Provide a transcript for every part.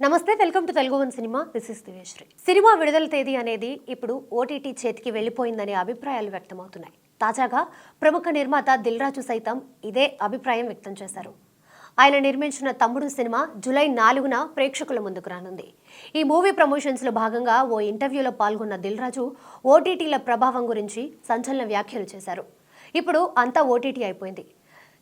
నమస్తే, welcome to Telugu one cinema. This is Divyasri. Cinema విడుదల తేదీ అనేది ఇప్పుడు ఓటీటీ చేతికి వెళ్లిపోయిందనే అభిప్రాయాలు వ్యక్తమవుతున్నాయి. తాజాగా ప్రముఖ నిర్మాత దిల్ రాజు సైతం ఇదే అభిప్రాయం వ్యక్తం చేశారు. ఆయన నిర్మించిన తమ్ముడు సినిమా జూలై 4న ప్రేక్షకుల ముందుకు రానుంది. ఈ మూవీ ప్రమోషన్స్ లో భాగంగా ఓ ఇంటర్వ్యూలో పాల్గొన్న దిల్ రాజు ఓటీటీల ప్రభావం గురించి సంచలన వ్యాఖ్యలు చేశారు. ఇప్పుడు అంతా ఓటీటీ అయిపోయింది.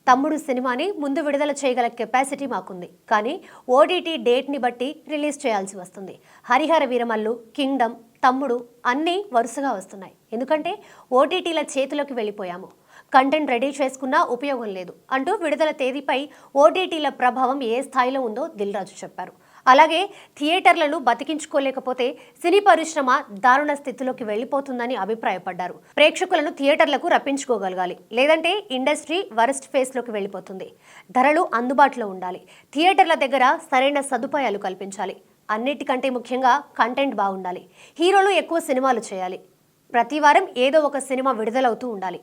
తమ్ముడు సినిమాని ముందు విడుదల చేయగల కెపాసిటీ మాకుంది, కానీ ఓటీటీ డేట్ని బట్టి రిలీజ్ చేయాల్సి వస్తుంది. హరిహర వీరమల్లు, కింగ్డమ్, తమ్ముడు అన్నీ వరుసగా వస్తున్నాయి. ఎందుకంటే ఓటీటీల చేతిలోకి వెళ్ళిపోయాము. కంటెంట్ రెడీ చేసుకున్నా ఉపయోగం లేదు అంటూ విడుదల తేదీపై ఓటీటీల ప్రభావం ఏ స్థాయిలో ఉందో దిల్ రాజు చెప్పారు. అలాగే థియేటర్లను బతికించుకోలేకపోతే సినీ పరిశ్రమ దారుణ స్థితిలోకి వెళ్లిపోతుందని అభిప్రాయపడ్డారు. ప్రేక్షకులను థియేటర్లకు రప్పించుకోగలగాలి, లేదంటే ఇండస్ట్రీ వరస్ట్ ఫేస్ లోకి వెళ్లిపోతుంది. ధరలు అందుబాటులో ఉండాలి, థియేటర్ల దగ్గర సరైన సదుపాయాలు కల్పించాలి, అన్నిటికంటే ముఖ్యంగా కంటెంట్ బాగుండాలి, హీరోలు ఎక్కువ సినిమాలు చేయాలి, ప్రతి వారం ఏదో ఒక సినిమా విడుదలవుతూ ఉండాలి.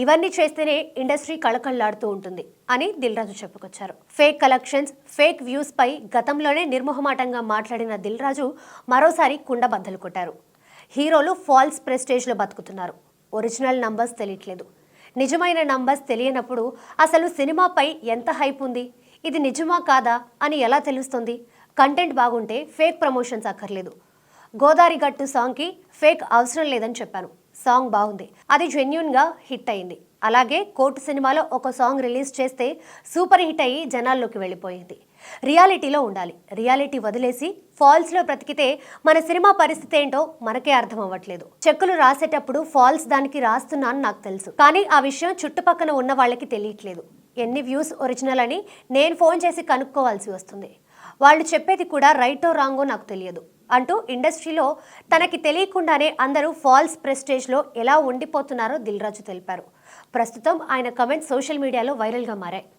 ఇవన్నీ చేస్తేనే ఇండస్ట్రీ కళకళలాడుతూ ఉంటుంది అని దిల్ రాజు చెప్పుకొచ్చారు. ఫేక్ కలెక్షన్స్, ఫేక్ వ్యూస్ పై గతంలోనే నిర్మోహమాటంగా మాట్లాడిన దిల్ రాజు మరోసారి కుండబద్దలు కొట్టారు. హీరోలు ఫాల్స్ ప్రెస్టేజ్లో బతుకుతున్నారు, ఒరిజినల్ నంబర్స్ తెలియట్లేదు. నిజమైన నంబర్స్ తెలియనప్పుడు అసలు సినిమాపై ఎంత హైప్ ఉంది, ఇది నిజమా కాదా అని ఎలా తెలుస్తుంది? కంటెంట్ బాగుంటే ఫేక్ ప్రమోషన్స్ అక్కర్లేదు. గోదారి గట్టు సాంగ్కి ఫేక్ అవసరం లేదని చెప్పాను. సాంగ్ బాగుంది, అది జెన్యూన్గా హిట్ అయింది. అలాగే కోర్టు సినిమాలో ఒక సాంగ్ రిలీజ్ చేస్తే సూపర్ హిట్ అయ్యి జనాల్లోకి వెళ్ళిపోయింది. రియాలిటీలో ఉండాలి, రియాలిటీ వదిలేసి ఫాల్స్లో బ్రతికితే మన సినిమా పరిస్థితి ఏంటో మనకే అర్థం అవ్వట్లేదు. చెక్కులు రాసేటప్పుడు ఫాల్స్ దానికి రాస్తున్నాను నాకు తెలుసు, కానీ ఆ విషయం చుట్టుపక్కల ఉన్న వాళ్ళకి తెలియట్లేదు. ఎన్ని వ్యూస్ ఒరిజినల్ అని నేను ఫోన్ చేసి కనుక్కోవాల్సి వస్తుంది. వాళ్ళు చెప్పేది కూడా రైటో రాంగో నాకు తెలియదు అంటూ ఇండస్ట్రీలో తనకి తెలియకుండానే అందరూ ఫాల్స్ ప్రెస్టేజ్లో ఎలా ఉండిపోతున్నారో దిల్ రాజు తెలిపారు. ప్రస్తుతం ఆయన కమెంట్స్ సోషల్ మీడియాలో వైరల్గా మారాయి.